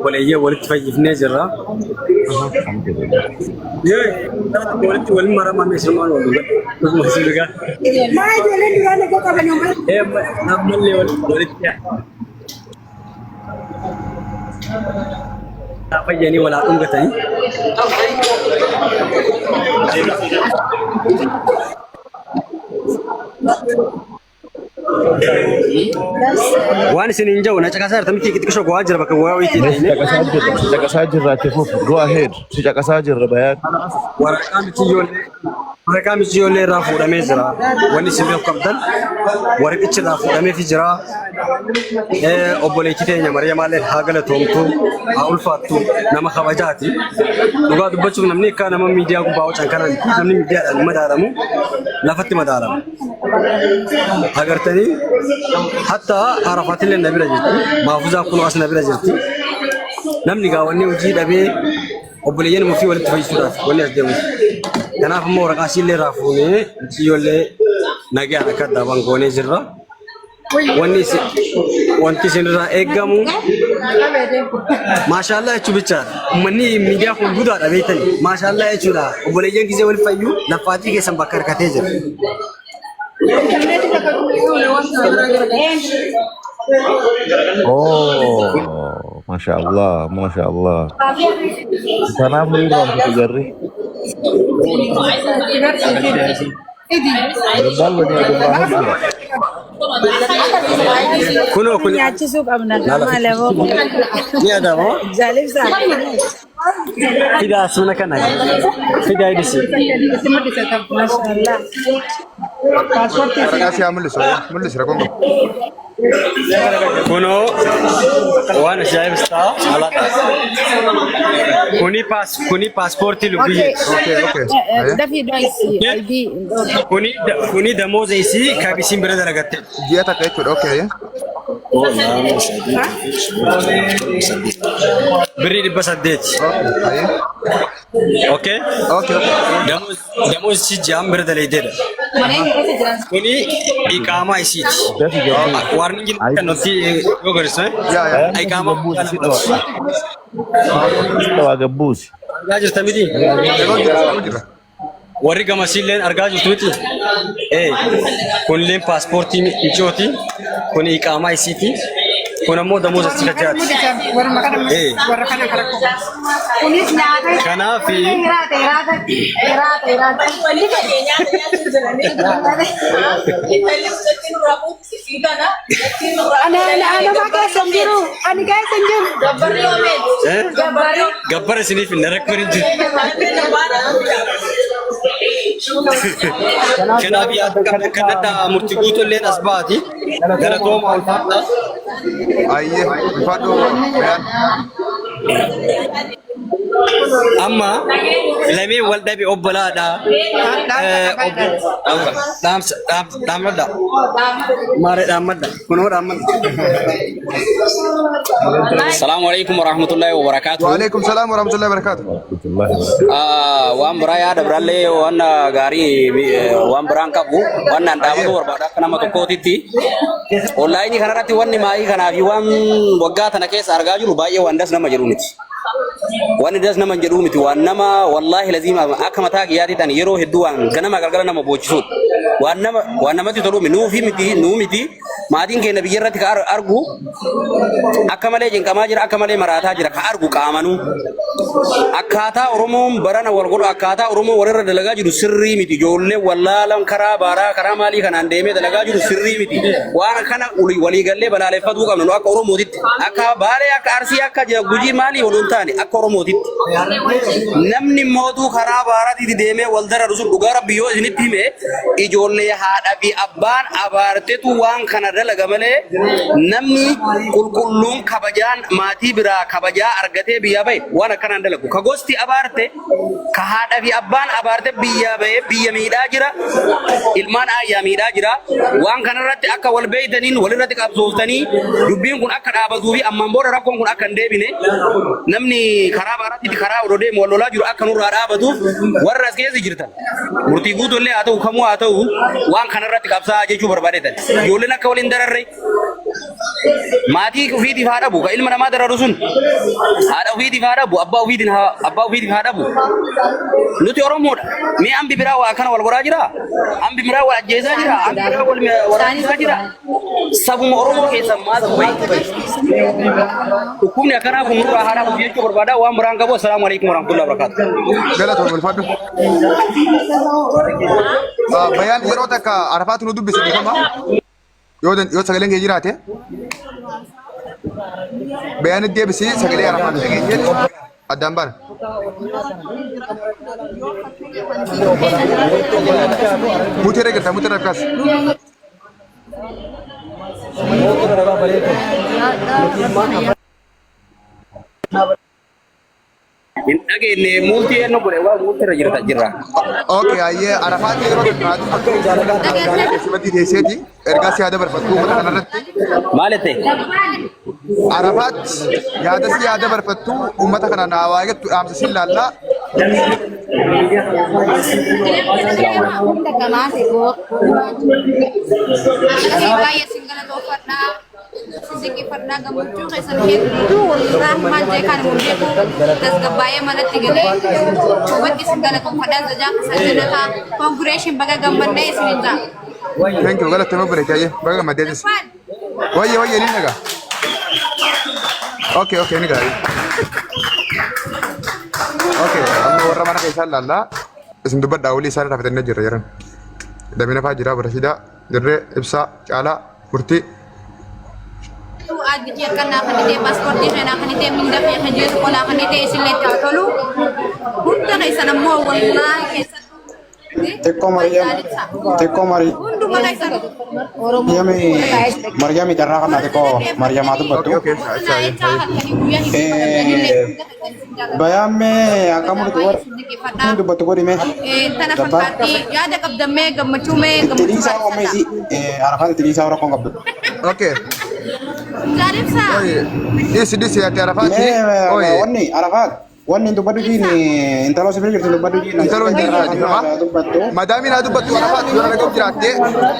ولا هي ولد في نيجرا الحمد لله. يا ولد ولا مرة ما نسمع ولا بس ما سمعنا ما يجي لنا أنا كذا بنيوم إيه نعمل لي ولد يا apa jadi wala tum katanya وأنا سنين جو نجاك سار تمشي كده كشوك واجر بك واويتي سجاك ساجر راتفوف جو أهيد سجاك ساجر ربيات ورقام تجيولي رافو رمي زرا واني سنبيو قبضل ورقش رافو رمي في جرا أبوليكي تينيا مريم عليه حاجة تومتو أول فاتو نما خواجاتي وقعد بچو نمني كان نما ميديا كو باو كان نمني ميديا المدارمو لفتي مدارم أغرتني حتى عرفت لي النبي رجعتي محفوظة كل أصل النبي رجعتي نمني قاوني وجيد أبي أبوليين ما في ولا تفيسورات ولا أسدوي كنا في مورا قاسي اللي رافوني تيولي نجى أنا كذا بانكوني زرا وانتي سنرا إيجامو ما شاء الله يشوفيتشار مني ميديا كل جودة أبيتني ما شاء الله يشوفها أبوليين كذا ولا فيو نفاتي كيسم بكر كتير Oh, masya Allah, masya Allah. Sana beli berapa jari? Berbal banyak berapa? كله يا تشوف أبنا ما له يا دامو جالب ساعة كده اسمنا كنا كده يدسي ما شاء الله Ragazzi, mulli rakongo. كونو وانا شايف ستا على كوني باسبورتي لوبي Okay. ده في دايسي ايدي كوني دمو زيسي كابيسين بردا لغت Dia tak ikut, oke ya. بريد بس اديت Ayo. اوكي Oke. دمو سي جام بردا ليدر كوني اقامه سي وارنينج كنوتي يوغرس Ya, ya. اقامه Tahu agak bus. راجل تمدي Aku juga. ورقة مسيلين أرجع جوتي إيه كلهم باسبورتي إيجوتي كوني إقامة إسيتي كنا مو دموز استخدامات إيه كنا في أنا ما كان سنجرو أنا كان سنجرو جبر سني في النرك بريد كنا بيا كنا تا مرتبوط اللي أسباتي كنا توم ألفا Ayo, Fado. أما لمي ولد بأبلا دا دام دا ماري دام دا كنور دام السلام عليكم ورحمة الله وبركاته Waalaikumsalam warahmatullahi wabarakatuh. وان برايا دبرالي وان غاري وان بران كابو وان ندامو وربادا كنا متكوتيتي والله إني خنا راتي وان ماي خنا في وان وقعت أنا كيس أرجع جلو باي وان داس نما جرونيتي وان داس نما جرونيتي وان نما والله لازم أكمل تاج ياتي تاني يرو هدوان كنا ما قلقنا نما بوجسود وان نما تطلو منو في متي نو متي ما دين كنا بيجرت كأرجو أكمل جن كماجر أكمل مراتها جرا كأرجو كامانو أكاتا أرومم برانا والقول أكاتا أرومم ورر دلقا جلو سري متي جولة والله لم كرا بارا كرا مالي كنا ندمي دلقا جلو سري متي وانا كنا ولي قال لي بلا لفت وقام نلو أكورو موديت أكا بالي أكا أرسي أكا جوجي مالي ولونتاني أكورو موديت نمني مودو خراب بارا دي ديمه والدر رسول دغارا بيو زنيتي مي إجولة هاد أبي أبان أبارتو وان كنا دلقا ملي نمني كلهم كبجان ماتي برا كبجا أرجته بيا بي وانا كنا دلقا كغوستي أبارته كهاد أبي أبان أبارته بيا بي بيا ميدا جرا إلمان آيا ميدا جرا وان كنا رت أكا والبيتنين ولرت كابزوستني دبين كن أكا أبزوبي أمام بورا ركون كن أكا دبينه نمني خراب أراتي خراب ودي مولولا جرا أكا نور أبزوب ورا سكيز جرتا مرتي قوت اللي أتو خمو أتو وان كنا رت كابسا أجي شو بربادة يولنا كولين درري Maatii ofiitiif haa dhabu. Ka ilma namaa dararu sun haadha ofiitiif haa dhabu. Abbaa ofiitiif haa dhabu. Nuti Oromoodha. Mee ambi biraa waa kana wal godhaa jira? Ambi biraa wal ajjeesaa jira? Ambi biraa wal waraanisaa jira? Sabuma Oromoo keessa maaltu bayi? Hukumni akkanaa kun nurraa haa dhabu jechuu barbaada. Waan biraan qabu. Assalaamu alaikum warahmatullahi wabarakatuh. Galatoom ulfaadhu. Bayaan yeroo takka Arafaatu nu dubbise beekama. Yoo sagaleen kee jiraate bayaan deebisee sagalee Arafaatu dhageenye addaan baana. Muteera galta muteera akkas. Hin dhageenye multii eenyu godhe waa multiirra jirra. Okay, ayyee Arafaatu yeroo takka keessumatti dhiyeesseeti ergaa si yaada barbaaddu uummata kanarratti. Maal jettee? Arafaat yaada si yaada barbaaddu uummata kana naa waagettu dhaamsa si laallaa. Sisi pernah gamucu kesan itu rahman cekan mudiku tas gabaya mana tigale coba di segala kepada saja kesaja ka congregation baga gambar deh seninja. Thank you. Galat temo bere kaya baga madedis. Waya ini naga. Okay ini naga. Okay, amma warra mana kaisa lalla isin dubbad daawli sare rafatanne jirra jiran. Damina fajira barashida dirre ibsa cala murti Tu adi dia kan akan dia paspor dia akan dia minda ya kan dia sekolah akan dia isilet kalau punta kaisa namo wallahi kaisa Teko Mari undu kaisa Maryami jarra kana teko Maryam atu batu bayame akamu itu batu ko dime tanah fakati ya ada kabdame gamachume tilisa ko mesi arafat tilisa ora ko ngabdu okay. Garib sa Disi ya Arafat. Oh iya. Wani itu badu gini, intalo sebenarnya itu badu gini. Intalo gini, madami na dubatu Arafat yura nagam jirate,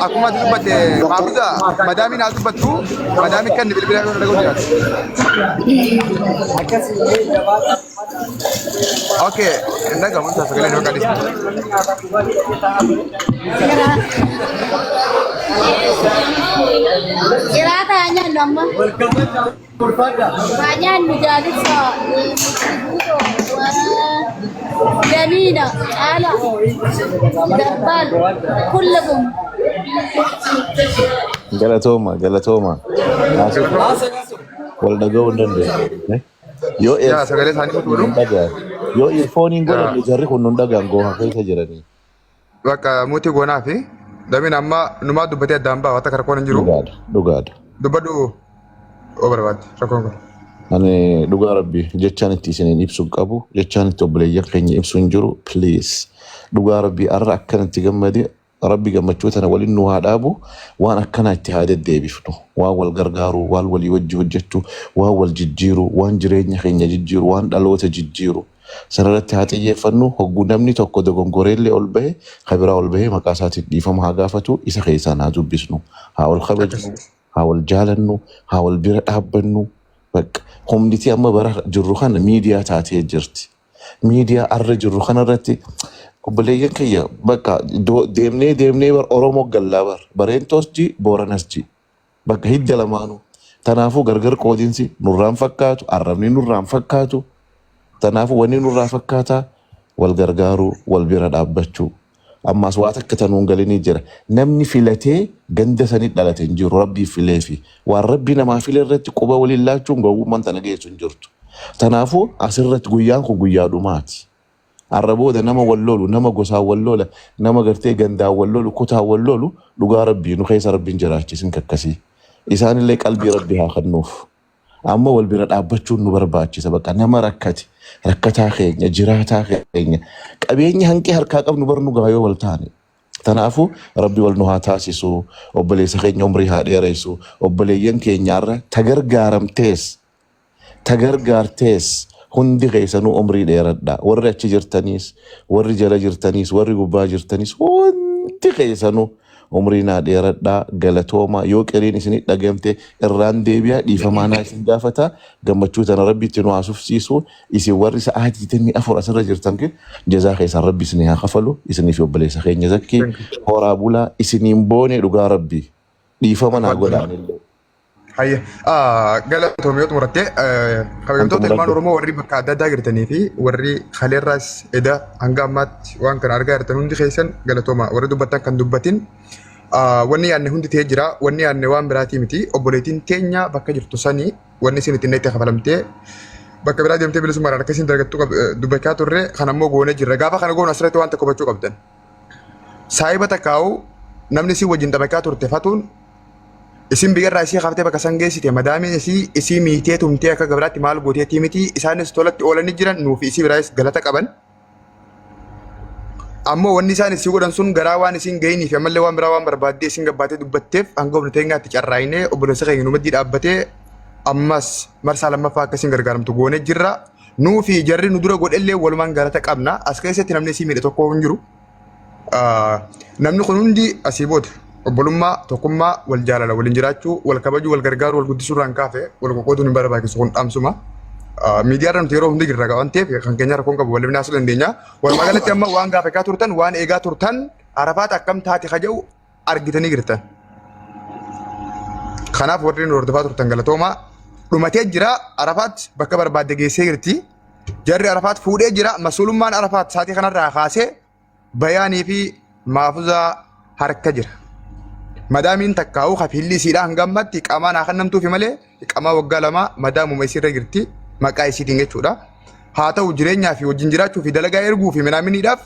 aku mah dubate Hafiza, madami na dubatu, madami kan bila yura nagam jirate. Okay, anda kamu tak sekali dua kali. Kira tanya nama. Banyak menjadi so. جميلة على دبال كلكم Galatoma wal daga wannan da yo Ya sekali sani dulu. yo earphone ngoro ni jarri kunun daga ngo ha kai ta jirani Baka muti gona fi, dami nama numa dubate damba wata karkon jiru. dugada Dubadu overbat. Rakon. Ani dhugaa rabbi jechaan itti isiniin ibsu qabu jechaan itti obboleeyyan keenya ibsu hin jiru please dhugaa rabbi arra akkanatti gammade rabbi gammachuu tana waliin nu haa dhaabu waan akkanaa itti haa deddeebifnu waan wal gargaaru waan walii wajji hojjechuu waan wal jijjiiru waan jireenya keenya jijjiiru waan dhaloota jijjiiru sanarratti haa xiyyeeffannu hogguu namni tokko dogongoreellee ol bahe kabiraa ol bahe maqaa isaatiin dhiifama haa gaafatu isa keessaan haa dubbisnu haa wal kabajnu haa wal jaalannu haa wal bira dhaabbannu bakka humniti amma bara jirru kana miidiyaa taatee jirti miidiyaa arra jirru kana irratti obboleeyyan kiyya bakka deemnee bar Oromoo gallaa bareentoos ji Booranas ji bakka hidda lamaanu tanaafuu gargar qoodinsi nurraan fakkaatu arrabni nurraan fakkaatu tanaafuu wanni nurraa fakkaataa wal gargaaruu wal bira dhaabbachuu ammaas waa takka tanuun galinii jira namni filatee ganda sanit dhalate hin jiru rabbii fileefi waan rabbi namaa file irratti quba waliin laachuun gowwummaan tana geessu hin jirtu tanaafuu asirratti guyyaan kun guyyaa dhumaati arrabooda nama wallolu nama gosaa wallola nama gartee gandaa wallolu kutaa wallolu dhugaa rabbii nu keessa rabbiin jiraachisin kakkasii isaanillee qalbii rabbii haa kennuuf amma wal bira dhaabbachuun nu barbaachisa bakka nama rakkataa keenya jiraataa keenya qabeenya hanqii harkaa qabnu barnu gaayoo wal taane tanaafu rabbi wal nu haa taasisu obboleessa keenya umrii haa dheeressu obboleeyyan keenyaarra tagargaartees hundi keessanuu umrii dheeradha warri achi jirtaniis warri jala jirtaniis warri gubbaa jirtaniis hundi keessanuu umriinaa dheeradhaa galatooma yoo qiriin isinii dhagamte irraan deebi'a dhiifamaanaa isin gaafata gammachuu tana rabbitti nu haasufsiisu isin warri sa'aatii 24 asirra jirtan kin jazaa keessan rabbi isinii haa kafalu isiniif obboleessa keenya zakki horaa bulaa isiniin boone dhugaa rabbi dhiifama naa godhaanillee. Hayya galatoomii yoo xumuratte kabajamtoota ilmaan Oromoo warri bakka adda addaa jirtanii fi warri kaleerraas eda hanga ammaatti waan kana argaa jirtan hundi keessan galatooma warri dubbattan kan dubbatin wanni yaadne hundi ta'ee jira wanni yaadne waan biraatii miti obboleettiin teenya bakka jirtu sanii wanni isin ittiin itti kafalamtee bakka biraa deemtee bilisummaadhaan akkasiin dargattuu dubbachaa turre kan ammoo goone jirra gaafa kana goonu asirratti waan tokko hubachuu qabdan saayiba takkaa'u namni isin wajjin taphachaa turte fatuun isin biyyarraa isii kaaftee bakka san geessite madaamiin isii miitee tumtee akka gabiraatti maal gooteetii miti isaanis tolatti oolanii jiran nuufi isii biraayis galata qaban. Ammoo wanni isaan isii godhan sun garaa waan isin gahiniif ammallee waan biraa waan barbaaddee isin gabbaatee dubbatteef hanga humna teenyaatti carraayinee obboleessa keenya numaddii dhaabbatee ammas marsaa lammaffaa akka isin gargaaramtu goonee jirra. Nuufi jarri nu dura godhellee walumaan galata qabna as keessatti namni isii miidhe tokko hin jiru. Namni kun hundi asii booda. Obbolummaa tokkummaa wal jaalala waliin jiraachuu wal kabajuu wal gargaaruu wal guddisuu irraan kaafee wal qoqqooduun hin barbaachisu kun dhaamsuma. Miidiyaa nuti yeroo hundi jirra waan ta'eef kan keenya rakkoon qabu waliin haasuu dandeenya. Walumaa galatti amma waan gaafachaa turtan waan eegaa turtan Arafaat akkam taate kaja'u argitanii jirtan. Kanaaf warri nu hordofaa turtan galatoomaa dhumatee jira Arafaat bakka barbaadde geessee jirti. Jarri Arafaat fuudhee jira mas'uulummaan Arafaat saatii kanarraa kaasee bayaanii fi maafuzaa harka jira. Madaamiin takkaa'u kafilli isiidhaa hanga ammatti qaamaan haa kennamtuufi malee qaamaa waggaa lama madaamuma isiirra jirti maqaa isiitiin jechuudha. Haa ta'u jireenyaa fi wajjin jiraachuu fi dalagaa erguu fi minaaminiidhaaf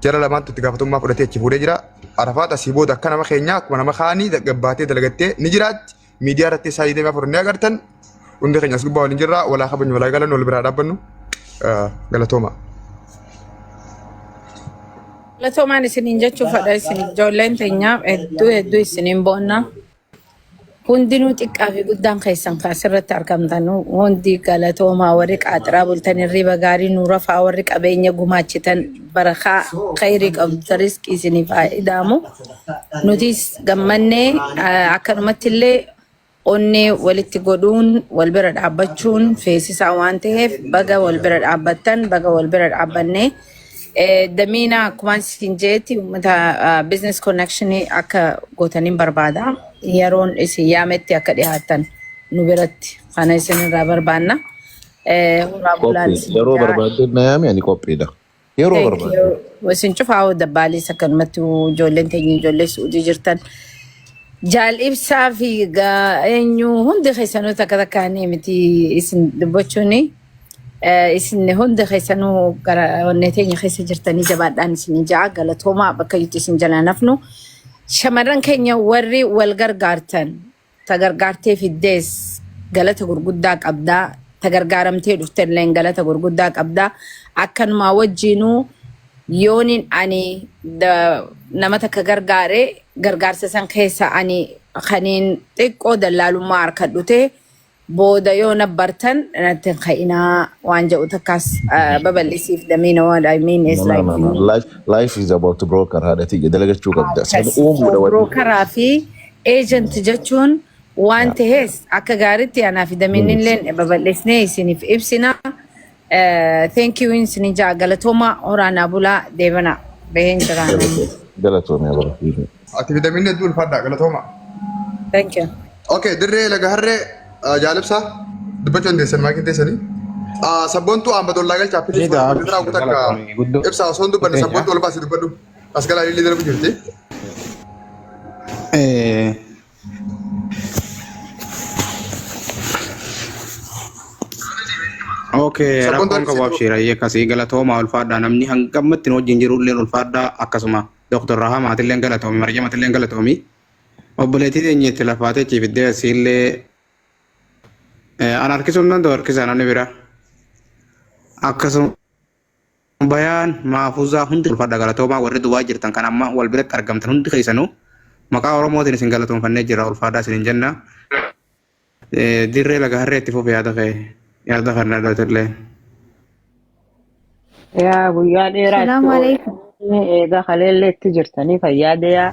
jara lamaantu itti gaafatamummaa fudhatee achi fuudhee jira. Arafaat asii booda akka nama keenyaa akkuma nama kaanii gabbaatee dalagattee ni jiraatti. Miidiyaa irratti isaa deemaa furannee agartan hundi keenya as gubbaa waliin jirra walaa kabajnu walaa galannu wal biraa dhaabbannu galatooma. Galatoomaan isiniin jechuuf fadha isin ijoolleen teenyaaf hedduu isiniin boonna. Hundinuu xiqqaa fi guddaan keessan kaasirratti argamtan hundi galatoomaa warri qaaxiraa bultan hirriba gaarii nuura fa'aa warri qabeenya gumaachitan barakaa khayrii qabdu riskii isiniif faayidaamu. Nutis gammannee akkanumatti illee onnee walitti godhuun wal bira dhaabbachuun feesisaa waan ta'eef baga wal bira dhaabbattan baga wal bira dhaabbannee. Damiina akkuma isin jeetti uummata business connection akka gootaniin barbaada. Yeroon isin yaametti akka dhiyaatan nu biratti kana isin irraa barbaanna. Yeroo barbaadde na yaame ani qophiidha. Yeroo barbaadde. Isin cufaa dabbaalis akkanumatti ijoolleen teenya ijoollee suudii jirtan. Jaal ibsaa fi eenyu hundi keessanuu takka takkaanii miti isin dubbachuuni. Isin hunda keessanuu gara onnee teenya keessa jirtanii jabaadhaan isin ja'a galatoomaa bakka itti isin jala nafnu. Shamarran keenya warri wal gargaartan tagargaartee fiddees galata gurguddaa qabdaa tagargaaramtee dhuftellee galata gurguddaa qabdaa akkanumaa wajjinuu yoonin ani nama takka gargaaree gargaarsa san keessa ani kaniin xiqqoo dallaalummaa harkadhutee booda yoo nabbartan natti ka'inaa waan jedhu takkaas babal'isiif damiina what I mean is life is about broker haadhati dalagachuu qabda san uumuudha brokeraa fi agent jechuun waan ta'ees akka gaariitti anaa fi damiin illee babal'isnee isiniif ibsina. Thank you isin jaa galatooma oraanaa bulaa deebana baheen jiraan. Galatooma barakiini. Ati fi damiin hedduu ulfaadha galatooma. Thank you. Okay dirree laga harree jaalibsaa dubbachuu dandeessan maakin teessanii. Sabboontuu ambatollaa galchaa fi liiraa kutakka ibsaa osoo hin dubbanne sabboontuu ol baasii dubbadhu as galaa illee darbu jirti. Okay, rakkoon qabaaf shiraayee akkasii galatoomaa ulfaadhaa namni hangammatti wajjin jirullee ulfaadhaa akkasuma Dr. Rahamaatillee galatoomi Marjamaatillee galatoomi obboleettii teenyeetti lafaatee ciifiddee asiillee an harkisuun danda'u harkisaa namni bira akkasuma bayaan maafuzaa hundi ulfaadhaa galatoomaa warri duwwaa jirtan kan amma wal biratti argamtan hundi keessanuu maqaa Oromootiin isin galatoomfannee jira ulfaadhaa isin jenna dirree laga harreetti fuuf yaada ka'e. Yaada kana dhootille. Yaa guyyaa dheeraa. Salaamu alaikum. Egaa kaleellee itti jirtanii fayyaada yaa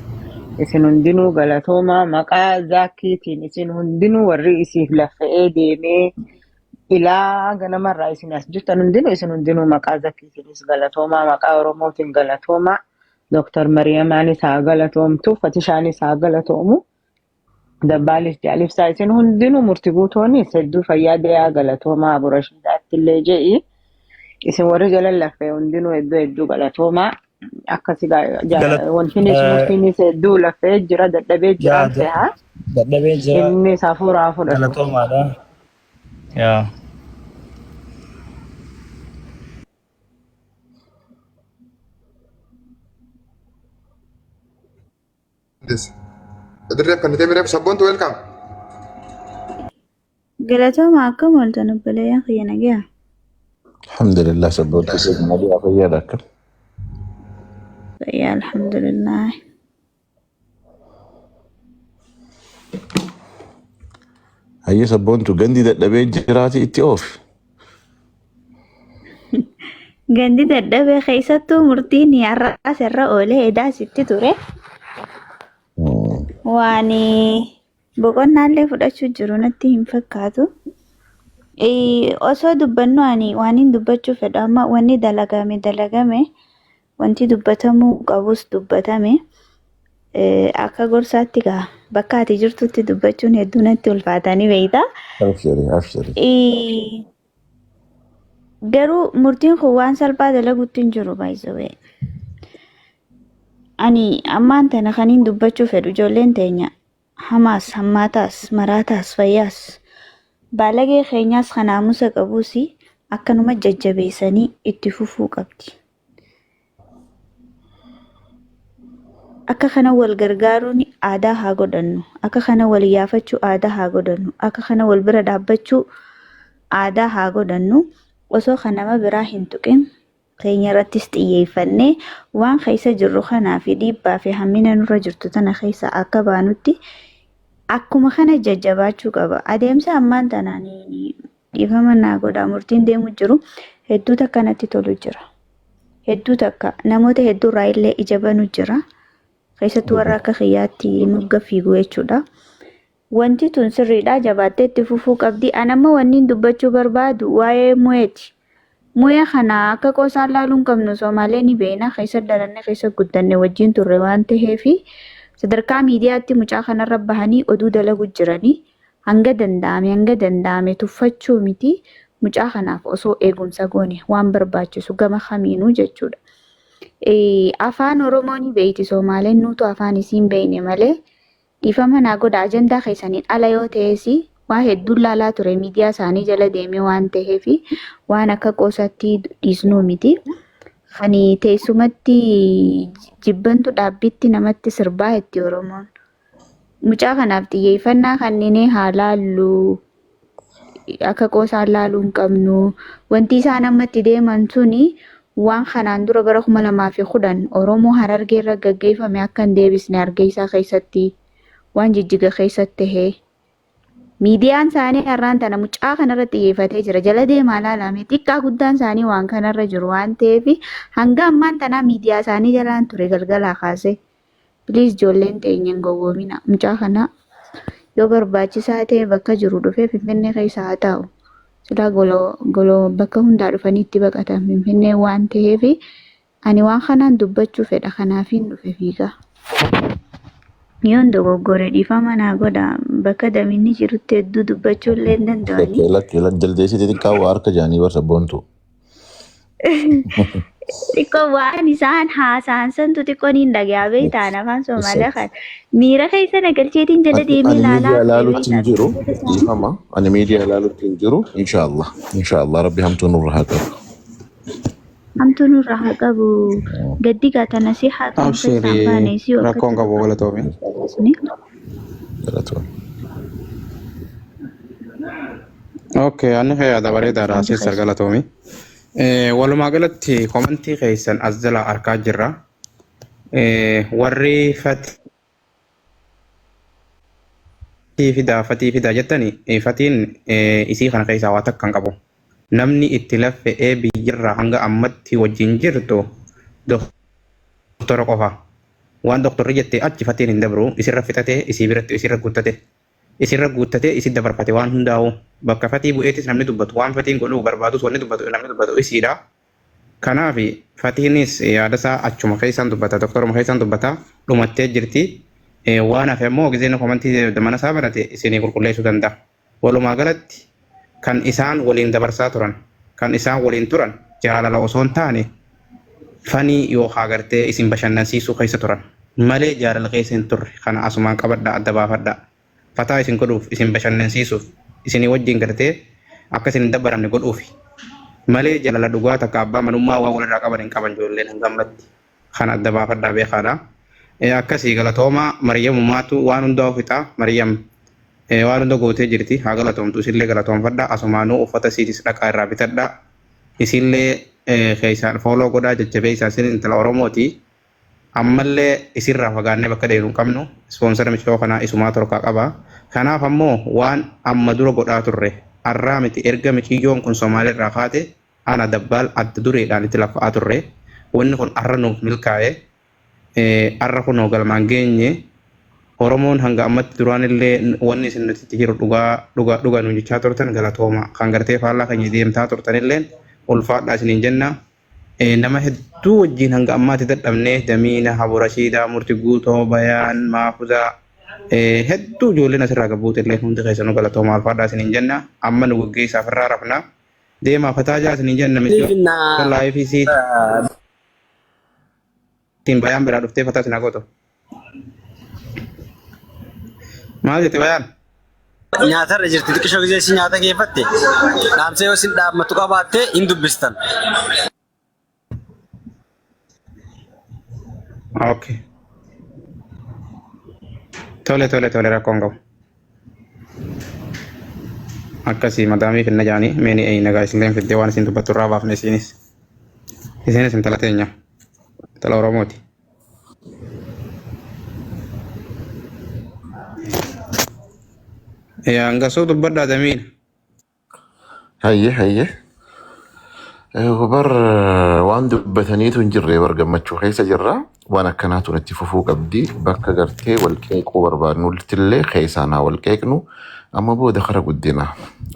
isin hundinuu galatoomaa maqaa zaakiitiin isin hundinuu warri isiif laffa'ee deemee ilaa ganamarraa isin as jirtan hundinuu isin hundinuu maqaa zaakiitiinis galatoomaa maqaa oromootiin galatoomaa Dr. Mariamaanis haa galatoomtu Fatishaanis haa galatoomu dabbaalis jaalibsaa isin hundinuu murtii guutoonni hedduu fayyaa deeyaa galatoomaa burashidaatti illee je'i isin warri jala laffee hundinuu hedduu galatoomaa. Akkasii wantinis murtiinis hedduu laffee jira dadhabee jira ta'aa. Dadhabee jira. Inni hafuuraa fudhatu. Galatoomaadha. Yaa. Dirreef kan nuti mireef sabboontu welcome. Galatooma akkam ooltan obboleeyyan kiyya nagaa. Alhamdulillah sabboontu sirna dhiyaa fayyaadha akka. Ya alhamdulillah. Hayya sabboontu gandi dadhabee jiraati itti oofi. Gandi dadhabee keessattuu murtiin har'as irra oolee edaa sitti ture. Waan boqonnaallee fudhachuu jiru natti hin fakkaatu. Osoo dubbannu ani waan hin dubbachuu fedhu amma wanni dalagame wanti dubbatamuu qabus dubbatame akka gorsaatti gaa bakka ati jirtutti dubbachuun hedduu natti ulfaatanii beeyta. Garuu murtiin kun waan salphaa dalaguutti hin jiru baay'isawee. Ani ammaan tana kaniin dubbachuu fedhu ijoolleen teenya hamaas hammaataas maraataas fayyaas baalagee keenyaas kanaamusa qabuus akkanuma jajjabeessanii itti fufuu qabdi. Akka kana wal gargaaruun aadaa haa godhannu. Akka kana wal yaafachuu aadaa haa godhannu. Akka kana wal bira dhaabbachuu aadaa haa godhannu. Osoo kan nama biraa hin tuqin keenya irrattis xiyyeeffannee waan keessa jirru kanaa fi dhiibbaa fi hammina nurra jirtu tana keessa akka baanutti akkuma kana jajjabaachuu qaba. Adeemsa ammaan tanaan dhiifama naa godhaa murtiin deemu jiru hedduu takka natti tolu jira. Hedduu takka namoota hedduurraa illee ija banu jira. Keessattuu warra akka kiyyaatti nugga fiigu jechuudha. Wanti tun sirriidhaa jabaattee itti fufuu qabdi. Anamma wanni dubbachuu barbaadu waa'ee mu'eeti. Mu'ee kana akka qoosaan laaluu hin qabnu Somaalee ni beena. Keessa dhalanne keessa guddanne wajjin turre waan ta'eef sadarkaa miidiyaatti mucaa kanarra bahanii oduu dalagu jiranii hanga danda'ame tuffachuu miti mucaa kanaaf osoo eegumsa goone waan barbaachisu gama kamiinuu jechuudha. Afaan Oromoo ni beeyti Somaaleen nutu afaan isiin beeyne malee dhiifama naa godha ajandaa keessaniin ala yoo ta'es waa hedduun laalaa ture miidiyaa isaanii jala deemee waan ta'eef waan akka qoosatti dhiisnuu miti. Kan teessumatti jibbantu dhaabbitti namatti sirbaa itti Oromoon. Mucaa kanaaf xiyyeeffannaa kanneen haa laallu akka qoosaan laaluu hin qabnu. Wanti isaan ammatti deeman suni waan kanaan dura bara 2010 Oromoo Harargee irra gaggeeffame akka hin deebisne Hargeysaa keessatti waan jijjiga keessatti tahee miidiyaan isaanii har'aan tana mucaa kanarratti xiyyeeffatee jira. Jala deemaa laalame xiqqaa guddaan isaanii waan kanarra jiru waan ta'eef hanga ammaan tanaa miidiyaa isaanii jalaan ture galgalaa kaase. Please ijoolleen teenya hin gowwoomina. Mucaa kana yoo barbaachisaa ta'e bakka jiru dhufee Finfinnee keessa haa taa'u. Silaa goloo bakka hundaa dhufanii itti baqatan Finfinnee waan ta'eef ani waan kanaan dubbachuu fedha kanaafiin dhufe fiigaa. Yoon dogoggore dhiifama naa godha bakka daminni jirutti hedduu dubbachuu illee hin danda'anii. Lakkee jaldeessiti xiqqaa waa harka jaanii barsa boontu. Xiqqoo waan isaan haasa'an santu xiqqoon hin dhagayaa beektaan afaan Somaaliyaa kan miira keessa nagalcheetiin jala deemee ilaalaa. Ani miidiyaa ilaaluutti hin jiru dhiifama. Ani miidiyaa ilaaluutti hin jiru inshaallah rabbi hamtuu nurra haa qabu. Hamtuu nurra haa qabu. Gaddi gaata nasihaa kan keessaan baanees yoo rakkoon qabu galatoome. Okay, anni fayyada bareedaadha sister galatoome. Walumaa galatti komantii keessan as jala argaa jirra. Warri fatii fidaa jettanii fatiin isii kana keessaa waa takka hin qabu. Namni itti laffa'ee biyyarraa hanga ammatti wajjin jirtu doktora qofa. وان دكتور رجت أجي فتين اندبرو يصير فتاته يصير قوتته يصير دبر فتي وان هنداو بكا فتي بوئتس نمني دبت وان فتين قلو بربادوس وني دبت نمني دبت يصيرا كنافي فتينيس يادسا أجو مخيسان دبتا دكتور مخيسان دبتا لمتى جرتي وانا فهمو جزينو كومنتي دمانا سابرتي يسيني كل كله سودان ولو ما قالت كان إسان ولين دبر ساتران كان إسان ولين تران جعل الأوسون تاني فني يو خاغرتي اسم بشان سيسو خيسة تران مالي جار الغيسين تر كان أسمان كبدا أدبا فدا فتا اسم كدوف اسم بشان سيسو اسني وجين كرتي أكسن دبران نقول أوفي مالي جار الدعوة تكابا منوما ولا ركابين كابن جولين هنغمت كان أدبا فدا بخارا أكسي غلطوما مريم ماتو وانو دوفتا مريم waan hunda gootee jirti haa galatoomtu isillee galatoomfadha asumaanuu uffata siitis dhaqaa irraa bitadha isillee keessaan fooloo godhaa jajjabeessaa isin intala oromooti ammallee isirraa fagaannee bakka deemnu qabnu ispoonsara michoo kanaa isumaa torkaa qaba kanaaf ammoo waan amma dura godhaa turre arraa miti erga michiyyoon kun somaaliirraa kaate ana dabbaal adda dureedhaan itti lafa'aa turre wanni kun arra nuuf milkaa'e arra kunoo galmaan geenye Oromoon hanga ammatti duraan illee wanni isin nuti jiru dhugaa nu jechaa turtan galatooma kan gartee faallaa kan deemtaa turtan illee ulfaadhaa isiniin jenna nama hedduu wajjin hanga ammaatti dadhabnee Damiina Habu Rashiidaa Murtii Guutoo Bayaan Maafuzaa hedduu ijoolleen asirraa gabbuute illee hundi keessanuu galatooma ulfaadhaa isiniin jenna amma nu gaggeessaaf irraa rafna deemaa fataajaa isiniin jenna michoo laayifii siitiin Bayaan biraa dhuftee fataa isin hagoto. maal jette Bayaan? Nyaatarra jirti xiqqishoo gisee si nyaata geeffatte dhaamsee yoo sin dhaabbatu qabaatte hin dubbistan. Okay. Tole rakkoon qabu. Akkasii madaamii finna jaanii meeni nagaa isinleen fiddee waan isin dubbattu irraa baafne isinis intala teenya intala Oromooti. Enggak so tuh beda Damiin. Hayye. Bar waan dubbataniitu hin jirre gammachuu keessa jirra. Waan akkanaatu natti fufuu qabdi. Bakka gartee wal qeequu barbaadnu illee keessaan haa wal qeeqnu. Amma booda kara guddina.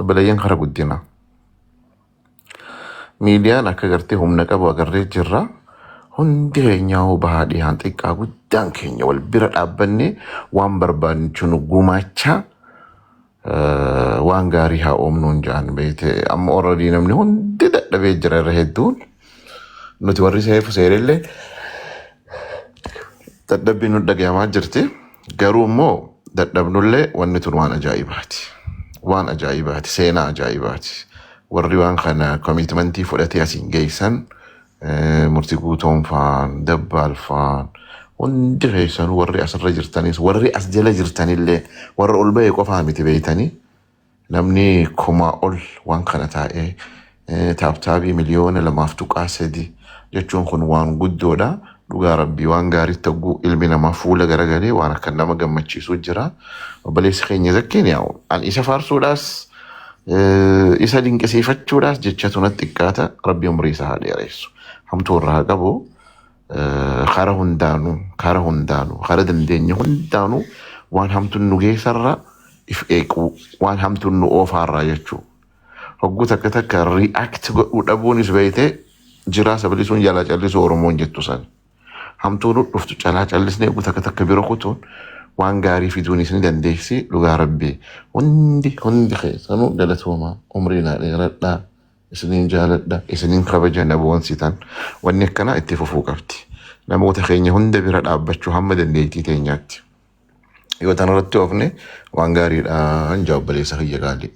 Balayyan kara guddina. Miidiyaan akka gartee humna qabu agarree jirra. Hundi keenyaa bahaa dhihaan xiqqaa guddaan keenya wal bira dhaabbanne waan barbaannu gumaachaa waan gaarii haa oomnuun jaan beete amma already namni hundi dadhabee jira irra hedduun nuti warri seefu seerellee dadhabbii nu dhagayamaa jirti garuu immoo dadhabnullee wanni tun waan ajaa'ibaati seenaa ajaa'ibaati warri waan kana komitmentii fudhatee asiin geessan Murtii Guutoon faan Dabbaal faan hundi keessan warri asirra jirtanis warri as jala jirtanillee warra ol ba'e qofaa miti beeytanii namni kuma ol waan kana taa'ee taaptaabii miliyoona 2.3 jechuun kun waan guddoodha dhugaa rabbii waan gaarii ta'uu ilmi namaa fuula garagalee waan akka nama gammachiisu jira obboleessi keenya zakkiin yaa'u an isa faarsuudhaas isa dinqisiifachuudhaas jecha tunatti xiqqaata rabbi umrii isaa haa dheeressu hamtuu irraa qabu kara hundaanu kara dandeenya hundaanu waan hamtuun nu geessarra if eequu waan hamtuun nu oofaarraa jechuu hogguu takka react godhuu dhabuunis beeyte jiraa sabilisuun jalaa callisuu Oromoon jettu san hamtuun dhuftu calaa callisnee hogguu takka bira kutuun waan gaarii fiduunis ni dandeessi dhugaa rabbii hundi keessanuu galatooma umrii naa dheeradhaa isiniin jaaladha isiniin kabaja naboonsitan wanni akkana itti fufuu qabdi namoota keenya hunda bira dhaabbachuu hamma dandeettii teenyaatti yoo tanarratti oofne waan gaariidha anja obboleessa kiyya gaalii.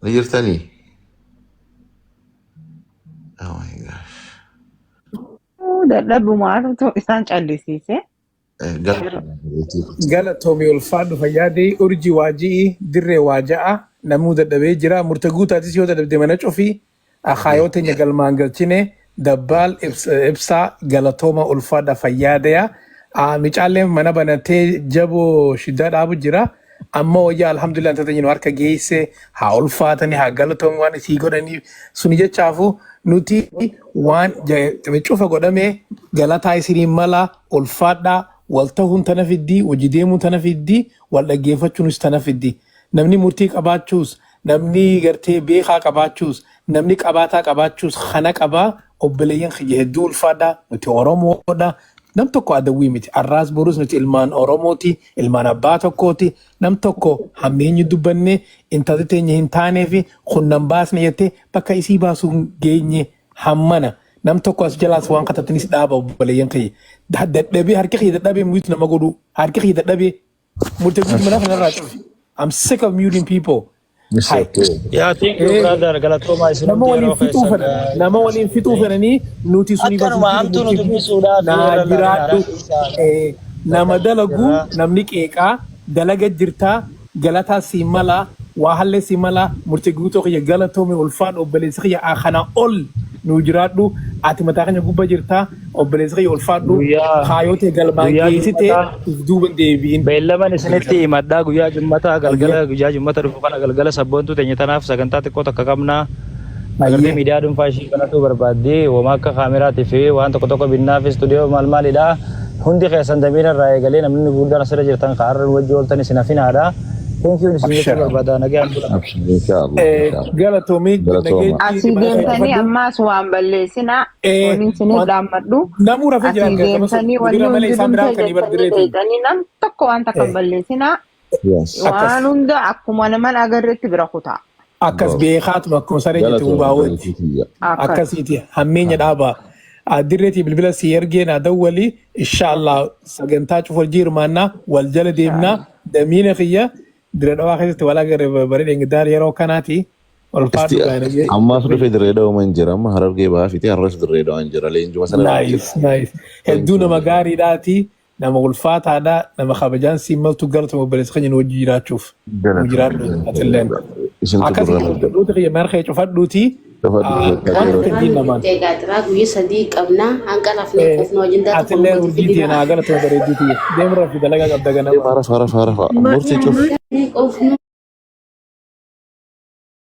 Ni jirtanii? Oh my gosh. Dadhabumaatu isaan callisiise. Galatoomii ulfaadhu fayyaadee urjii waajii dirree waaja'a namuu dadhabee jira murtii guutaatis yoo dadhabde mana cufii akaayoo teenya galmaan galchine Dabbaal ibsaa galatooma ulfaadha fayyaadaya micaallee mana banatee jaboo shiddaa dhaabu jira amma wayyaa alhamdulillah tata jinu harka geesse haa ulfaatani haa galatoom waan isii godhaniif suni jechaafu nuti waan cufa godhame galataa isiniin mala ulfaadhaa wal ta'uun tana fiddi hojii deemuun tana fiddi wal dhaggeeffachuunis tana fiddi namni murtii qabaachuus namni gartee beekaa qabaachuus namni qabaataa qabaachuus kana qabaa obboleeyyan kiyya hedduu ulfaadhaa nuti Oromoodha. Nam tokko adawwii miti arraas borus nuti ilmaan Oromooti ilmaan abbaa tokkooti nam tokko hammeenyi dubbanne intalli teenya hin taaneefi kunnan baasne jettee bakka isii baasuun geenye hammana nam tokko as jalaas waan katatanis dhaaba obboleeyyan kiyya dadhabee harki kiyya dadhabee muyuutu nama godhu harki kiyya dadhabee murtee guutuu mana kanarraa cufi. I'm sick of muting people. Yeah, thank you, brother. Galatoma is nama waliin fixuu fedhanii nuti suni na jiraadhu nama dalagu namni qeeqaa dalaga jirtaa galataa si mala waa hallee si mala murtii guutuu kiyya galatoome ulfaadhu obboleessi kiyya akana ol nu jiraadhu ati mataa keenya gubba jirtaa obboleessi kiyya ulfaadhu kaayotee galmaan geessite duuban deebiin. Beellaman isinitti himadhaa guyyaa jummataa galgala guyyaa jummata dhufu kana galgala sabboontuu teenya tanaaf sagantaa xiqqoo takka qabnaa. Agartee miidiyaa dhuunfaa ishii kanatu barbaaddee waan akka kaameraatii fi waan tokko tokko binnaa fi istuudiyoo maal maalidha. Hundi keessan damiira irraa eegalee namni guddaan asirra jirtan kaarran wajji ooltan isin hafinaadha. Thank you isin barbaada nagaan bula. Galatoomii asii deemtanii ammaas waan balleessinaa waliin isinii dhaammadhu asii deemtanii wanni hundinuu nam tokko waan takka balleessinaa waan hunda akkuma naman agarreetti bira kutaa. Akkas beekaatuma akkuma saree jetti hubaawwatti akkasiiti hammeenya dhaabaa. Dirreetii bilbila si ergee naa dawwali inshaallah sagantaa cufa jirmaannaa wal jala deemnaa damiina kiyya dire dhawaa keessatti walaa garee bareedee gidaar yeroo kanaati ol faadhu gaanagee. Ammaas dhufee dirree dhawaa man jira amma harargee bahaa fitee har'as dirree dhawaa hin jira leenjuma sana. Nice. Hedduu nama gaariidhaati nama ulfaataadha nama kabajaan simmaltu galtuma obboleessa keenya nu wajji jiraachuuf. Jiraadhu atilleen. Akkasii dhuuti kiyya marqee cufadhuuti. Egaa guyyaa sadii qabnaa hanga rafnee qofnoo wajjin daatu atillee urjiitii naa galatuma bareedduuti deemra fi dalagaa qabda ganama. Faara. Murtii cufu.